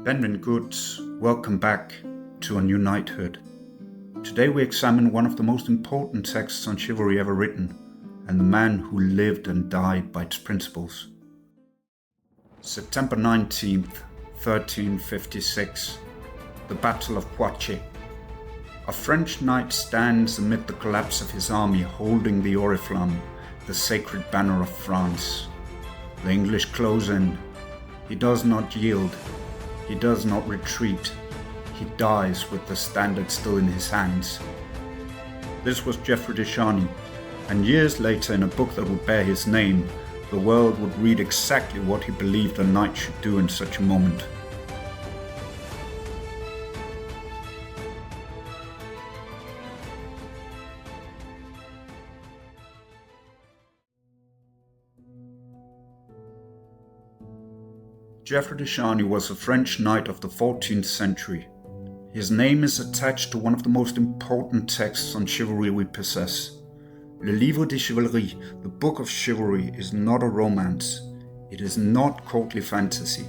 Goods, welcome back to a new knighthood. Today we examine one of the most important texts on chivalry ever written, and the man who lived and died by its principles. September 19th, 1356, the Battle of Poitiers. A French knight stands amid the collapse of his army holding the oriflamme, the sacred banner of France. The English close in. He does not yield. He does not retreat. He dies with the standard still in his hands. This was Geoffroi de Charny, and years later in a book that would bear his name, the world would read exactly what he believed a knight should do in such a moment. Geoffroi de Charny was a French knight of the 14th century. His name is attached to one of the most important texts on chivalry we possess. Le Livre de Chivalry, the Book of Chivalry, is not a romance. It is not courtly fantasy.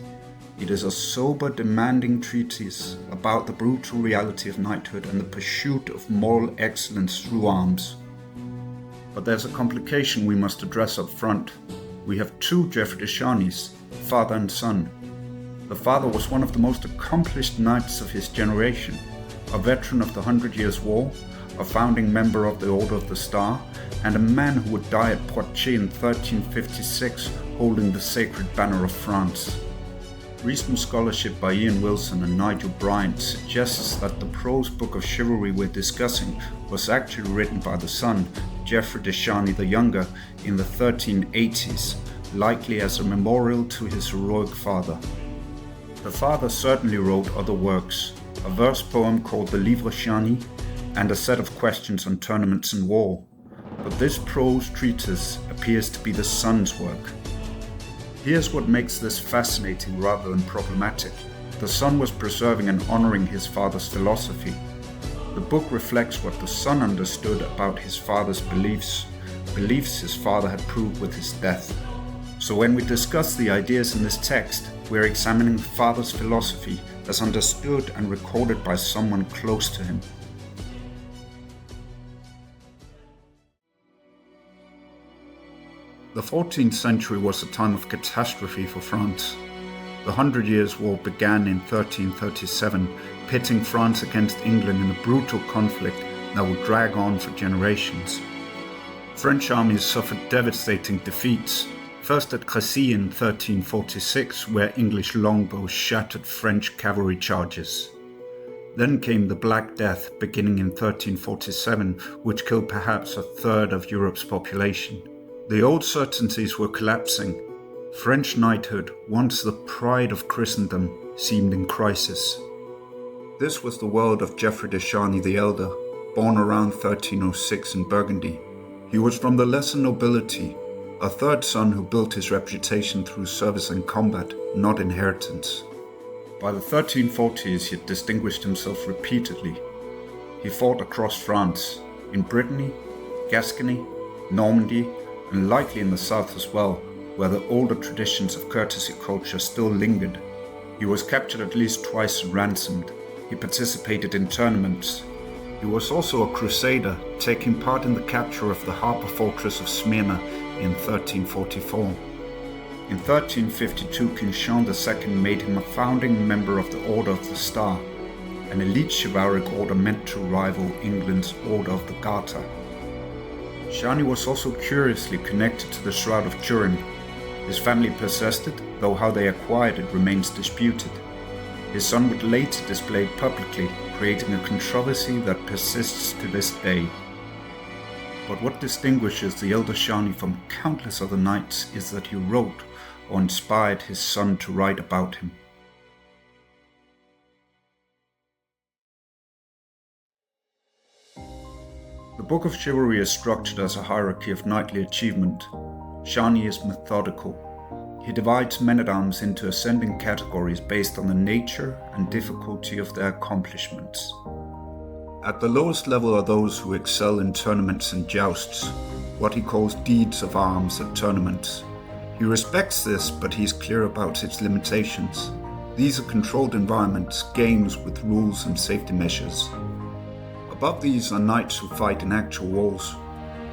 It is a sober, demanding treatise about the brutal reality of knighthood and the pursuit of moral excellence through arms. But there's a complication we must address up front. We have two Geoffroi de Charnys, father and son. The father was one of the most accomplished knights of his generation, a veteran of the 100 Years' War, a founding member of the Order of the Star, and a man who would die at Poitiers in 1356 holding the sacred banner of France. Recent scholarship by Ian Wilson and Nigel Bryant suggests that the prose book of chivalry we're discussing was actually written by the son, Geoffroi de Charny the Younger, in the 1380s, likely as a memorial to his heroic father. The father certainly wrote other works, a verse poem called the Livre and a set of questions on tournaments and war, but this prose treatise appears to be the son's work. Here's what makes this fascinating rather than problematic. The son was preserving and honoring his father's philosophy. The book reflects what the son understood about his father's beliefs his father had proved with his death. So when we discuss the ideas in this text, we're examining the father's philosophy as understood and recorded by someone close to him. The 14th century was a time of catastrophe for France. The 100 Years' War began in 1337, pitting France against England in a brutal conflict that would drag on for generations. French armies suffered devastating defeats, first at Crécy in 1346, where English longbows shattered French cavalry charges. Then came the Black Death, beginning in 1347, which killed perhaps a third of Europe's population. The old certainties were collapsing. French knighthood, once the pride of Christendom, seemed in crisis. This was the world of Geoffroi de Charny the Elder, born around 1306 in Burgundy. He was from the lesser nobility, a third son who built his reputation through service and combat, not inheritance. By the 1340s he had distinguished himself repeatedly. He fought across France, in Brittany, Gascony, Normandy, and likely in the south as well, where the older traditions of courtesy culture still lingered. He was captured at least twice and ransomed. He participated in tournaments. He was also a crusader, taking part in the capture of the harbour fortress of Smyrna in 1344. In 1352, King Jean II made him a founding member of the Order of the Star, an elite chivalric order meant to rival England's Order of the Garter. Charny was also curiously connected to the Shroud of Turin. His family possessed it, though how they acquired it remains disputed. His son would later display it publicly, creating a controversy that persists to this day. But what distinguishes the elder Charny from countless other knights is that he wrote or inspired his son to write about him. The Book of Chivalry is structured as a hierarchy of knightly achievement. Charny is methodical. He divides men-at-arms into ascending categories based on the nature and difficulty of their accomplishments. At the lowest level are those who excel in tournaments and jousts, what he calls deeds of arms at tournaments. He respects this, but he's clear about its limitations. These are controlled environments, games with rules and safety measures. Above these are knights who fight in actual wars.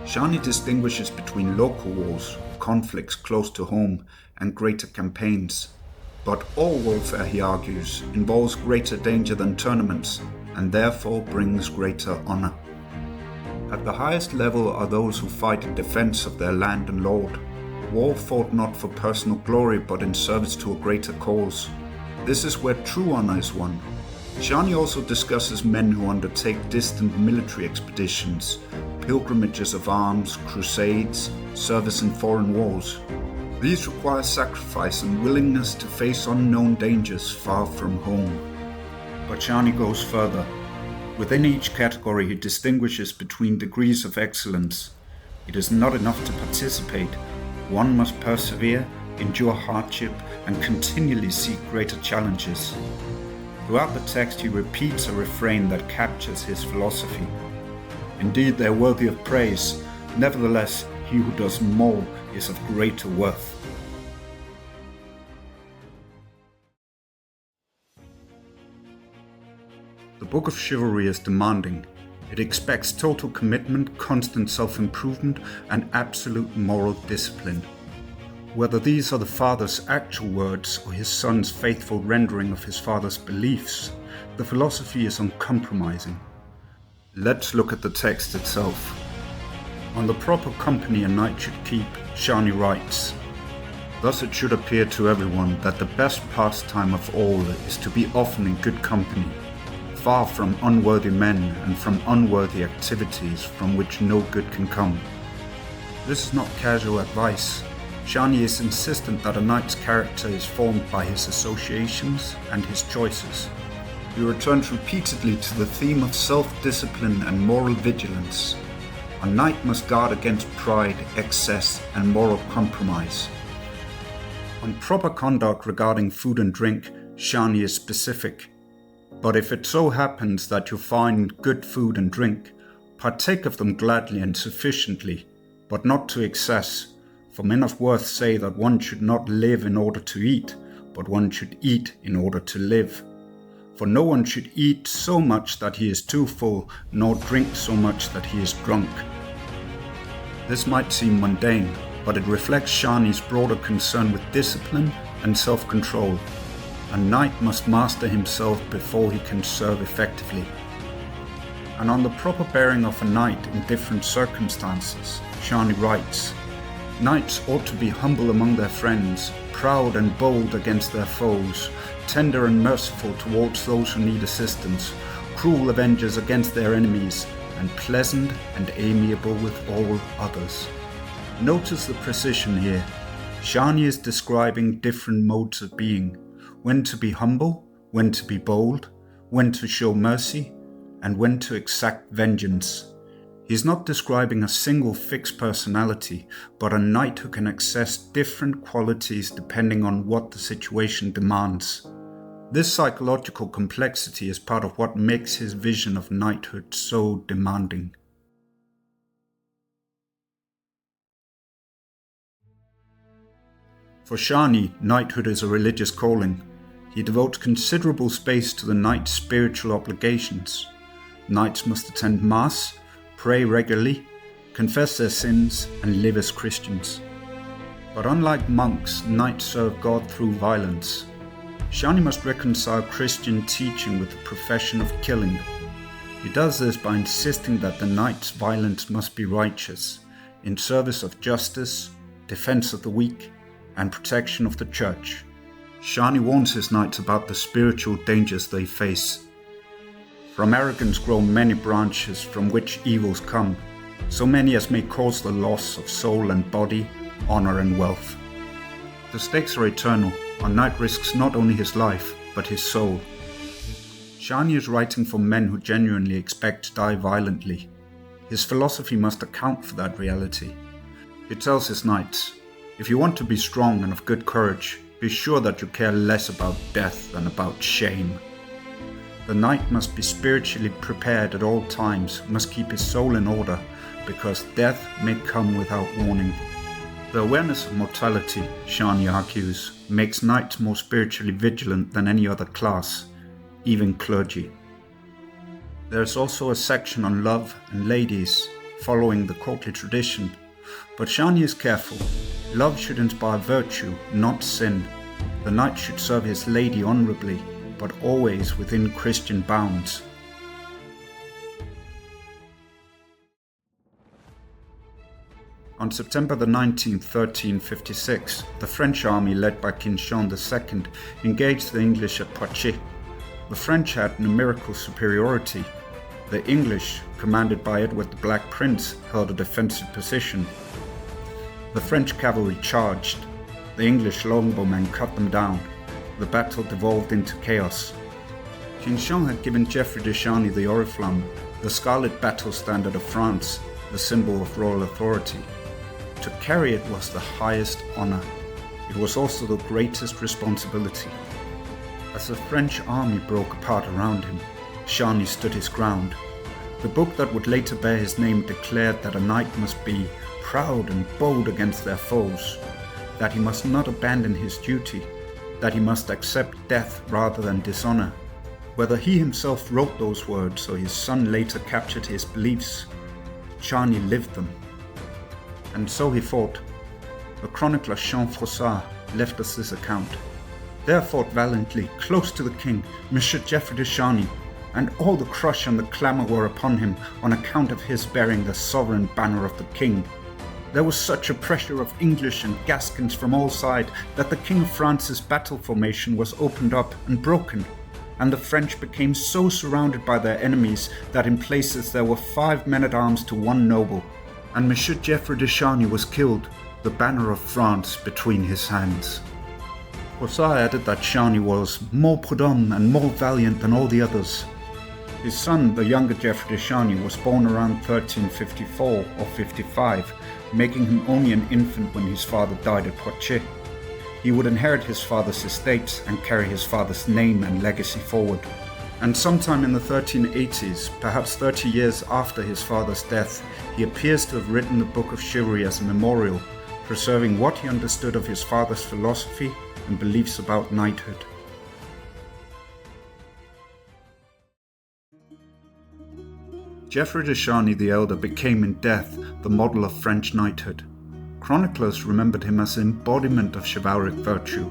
Charny distinguishes between local wars, conflicts close to home, and greater campaigns. But all warfare, he argues, involves greater danger than tournaments, and therefore brings greater honor. At the highest level are those who fight in defense of their land and lord. War fought not for personal glory, but in service to a greater cause. This is where true honor is won. Charny also discusses men who undertake distant military expeditions, pilgrimages of arms, crusades, service in foreign wars. These require sacrifice and willingness to face unknown dangers far from home. But Charny goes further. Within each category he distinguishes between degrees of excellence. It is not enough to participate. One must persevere, endure hardship, and continually seek greater challenges. Throughout the text he repeats a refrain that captures his philosophy. Indeed, they are worthy of praise. Nevertheless, he who does more is of greater worth. The Book of Chivalry is demanding. It expects total commitment, constant self-improvement, and absolute moral discipline. Whether these are the father's actual words or his son's faithful rendering of his father's beliefs, the philosophy is uncompromising. Let's look at the text itself. On the proper company a knight should keep, Charny writes, "Thus it should appear to everyone that the best pastime of all is to be often in good company, far from unworthy men and from unworthy activities from which no good can come." This is not casual advice. Charny is insistent that a knight's character is formed by his associations and his choices. He returns repeatedly to the theme of self-discipline and moral vigilance. A knight must guard against pride, excess, and moral compromise. On proper conduct regarding food and drink, Charny is specific. But if it so happens that you find good food and drink, partake of them gladly and sufficiently, but not to excess. For men of worth say that one should not live in order to eat, but one should eat in order to live. For no one should eat so much that he is too full, nor drink so much that he is drunk. This might seem mundane, but it reflects Charny's broader concern with discipline and self-control. A knight must master himself before he can serve effectively. And on the proper bearing of a knight in different circumstances, Charny writes, "Knights ought to be humble among their friends, proud and bold against their foes, tender and merciful towards those who need assistance, cruel avengers against their enemies, and pleasant and amiable with all others." Notice the precision here. Charny is describing different modes of being, when to be humble, when to be bold, when to show mercy, and when to exact vengeance. He's not describing a single fixed personality, but a knight who can access different qualities depending on what the situation demands. This psychological complexity is part of what makes his vision of knighthood so demanding. For Charny, knighthood is a religious calling. He devotes considerable space to the knight's spiritual obligations. Knights must attend Mass, pray regularly, confess their sins, and live as Christians. But unlike monks, knights serve God through violence. Charny must reconcile Christian teaching with the profession of killing. He does this by insisting that the knight's violence must be righteous, in service of justice, defense of the weak, and protection of the church. Charny warns his knights about the spiritual dangers they face. From arrogance grow many branches from which evils come, so many as may cause the loss of soul and body, honor and wealth. The stakes are eternal. A knight risks not only his life, but his soul. Charny is writing for men who genuinely expect to die violently. His philosophy must account for that reality. He tells his knights, "If you want to be strong and of good courage, be sure that you care less about death than about shame." The knight must be spiritually prepared at all times, must keep his soul in order, because death may come without warning. The awareness of mortality, Charny argues, makes knights more spiritually vigilant than any other class, even clergy. There is also a section on love and ladies, following the courtly tradition, but Charny is careful. Love should inspire virtue, not sin. The knight should serve his lady honourably, but always within Christian bounds. On September the 19th, 1356, the French army led by King Jean II engaged the English at Poitiers. The French had numerical superiority. The English, commanded by Edward the Black Prince, held a defensive position. The French cavalry charged. The English longbowmen cut them down. The battle devolved into chaos. King Jean had given Geoffroi de Charny the oriflamme, the scarlet battle standard of France, the symbol of royal authority. To carry it was the highest honour. It was also the greatest responsibility. As the French army broke apart around him, Charny stood his ground. The book that would later bear his name declared that a knight must be proud and bold against their foes, that he must not abandon his duty, that he must accept death rather than dishonour. Whether he himself wrote those words or his son later captured his beliefs, Charny lived them. And so he fought. The chronicler Jean Froissart left us this account. There fought valiantly, close to the king, Monsieur Geoffroi de Charny, and all the crush and the clamour were upon him on account of his bearing the sovereign banner of the king. There was such a pressure of English and Gascons from all sides that the King of France's battle formation was opened up and broken, and the French became so surrounded by their enemies that in places there were 5 men-at-arms to 1 noble, and Monsieur Geoffroi de Charny was killed, the banner of France between his hands. Froissart added that Charny was more Prud'homme and more valiant than all the others. His son, the younger Geoffroi de Charny, was born around 1354 or 55, making him only an infant when his father died at Poitiers. He would inherit his father's estates and carry his father's name and legacy forward. And sometime in the 1380s, perhaps 30 years after his father's death, he appears to have written the Book of Chivalry as a memorial, preserving what he understood of his father's philosophy and beliefs about knighthood. Geoffroi de Charny the Elder became in death the model of French knighthood. Chroniclers remembered him as an embodiment of chivalric virtue.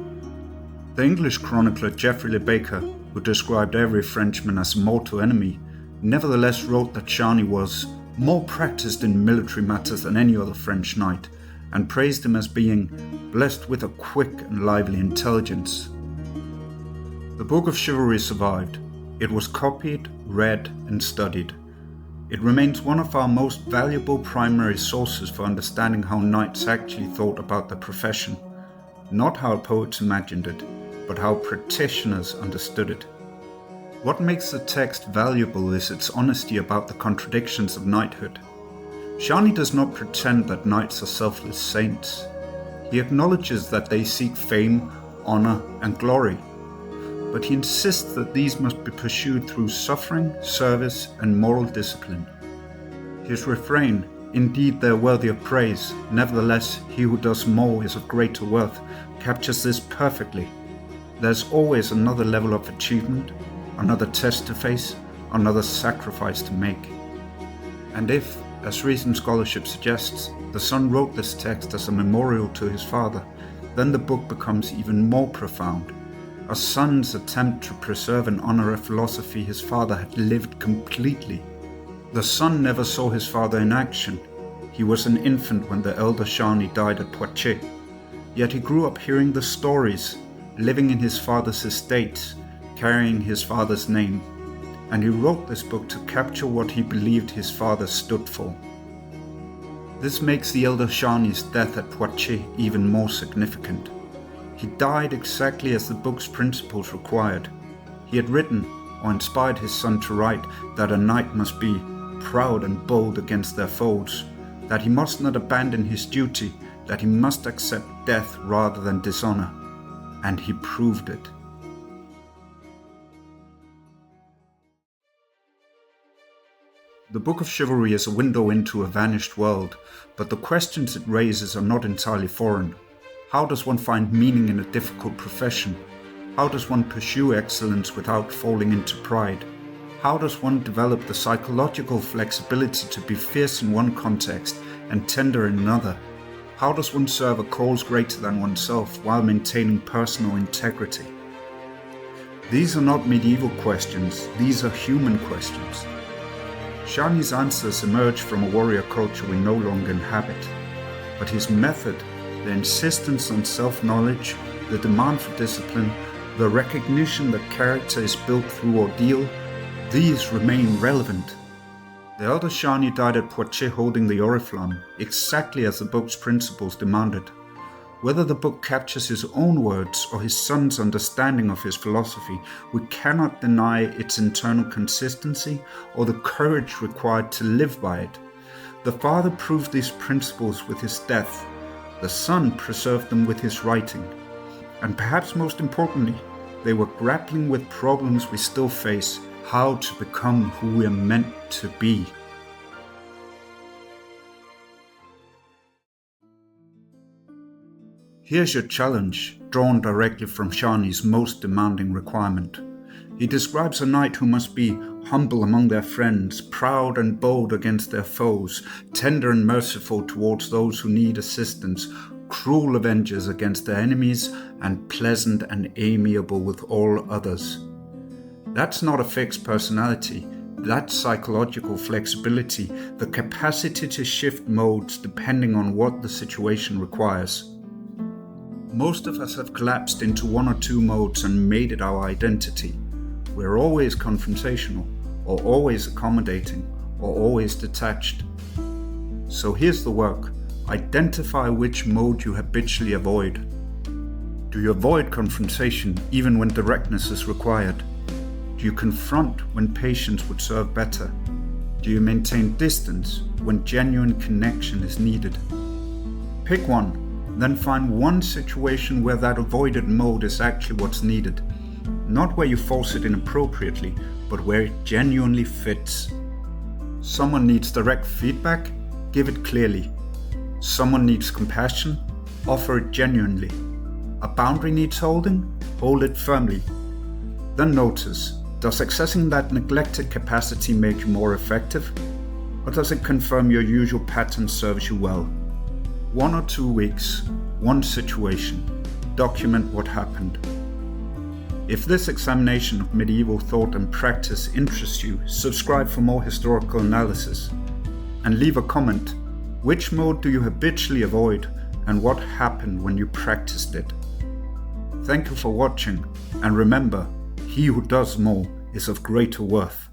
The English chronicler Geoffrey le Baker, who described every Frenchman as a mortal enemy, nevertheless wrote that Charny was more practiced in military matters than any other French knight, and praised him as being blessed with a quick and lively intelligence. The Book of Chivalry survived. It was copied, read, and studied. It remains one of our most valuable primary sources for understanding how knights actually thought about the profession, not how poets imagined it, but how practitioners understood it. What makes the text valuable is its honesty about the contradictions of knighthood. Charny does not pretend that knights are selfless saints. He acknowledges that they seek fame, honour, and glory, but he insists that these must be pursued through suffering, service, and moral discipline. His refrain, "Indeed they are worthy of praise, nevertheless he who does more is of greater worth," captures this perfectly. There's always another level of achievement, another test to face, another sacrifice to make. And if, as recent scholarship suggests, the son wrote this text as a memorial to his father, then the book becomes even more profound. A son's attempt to preserve and honor a philosophy his father had lived completely. The son never saw his father in action. He was an infant when the elder Charny died at Poitiers. Yet he grew up hearing the stories, living in his father's estates, carrying his father's name. And he wrote this book to capture what he believed his father stood for. This makes the elder Charny's death at Poitiers even more significant. He died exactly as the book's principles required. He had written, or inspired his son to write, that a knight must be proud and bold against their foes, that he must not abandon his duty, that he must accept death rather than dishonor. And he proved it. The Book of Chivalry is a window into a vanished world, but the questions it raises are not entirely foreign. How does one find meaning in a difficult profession? How does one pursue excellence without falling into pride? How does one develop the psychological flexibility to be fierce in one context and tender in another? How does one serve a cause greater than oneself while maintaining personal integrity? These are not medieval questions, these are human questions. Charny's answers emerge from a warrior culture we no longer inhabit, but his method, the insistence on self-knowledge, the demand for discipline, the recognition that character is built through ordeal, these remain relevant. The elder Charny died at Poitiers holding the Oriflamme, exactly as the book's principles demanded. Whether the book captures his own words or his son's understanding of his philosophy, we cannot deny its internal consistency or the courage required to live by it. The father proved these principles with his death. The son preserved them with his writing. And perhaps most importantly, they were grappling with problems we still face, how to become who we are meant to be. Here's your challenge, drawn directly from Charny's most demanding requirement. He describes a knight who must be humble among their friends, proud and bold against their foes, tender and merciful towards those who need assistance, cruel avengers against their enemies, and pleasant and amiable with all others. That's not a fixed personality, that's psychological flexibility, the capacity to shift modes depending on what the situation requires. Most of us have collapsed into one or two modes and made it our identity. We're always confrontational, or always accommodating, or always detached. So here's the work. Identify which mode you habitually avoid. Do you avoid confrontation even when directness is required? Do you confront when patience would serve better? Do you maintain distance when genuine connection is needed? Pick one. Then find one situation where that avoided mode is actually what's needed. Not where you force it inappropriately, but where it genuinely fits. Someone needs direct feedback? Give it clearly. Someone needs compassion? Offer it genuinely. A boundary needs holding? Hold it firmly. Then notice, does accessing that neglected capacity make you more effective? Or does it confirm your usual pattern serves you well? 1 or 2 weeks, one situation. Document what happened. If this examination of medieval thought and practice interests you, subscribe for more historical analysis. And leave a comment. Which mode do you habitually avoid, and what happened when you practiced it? Thank you for watching, and remember, he who does more is of greater worth.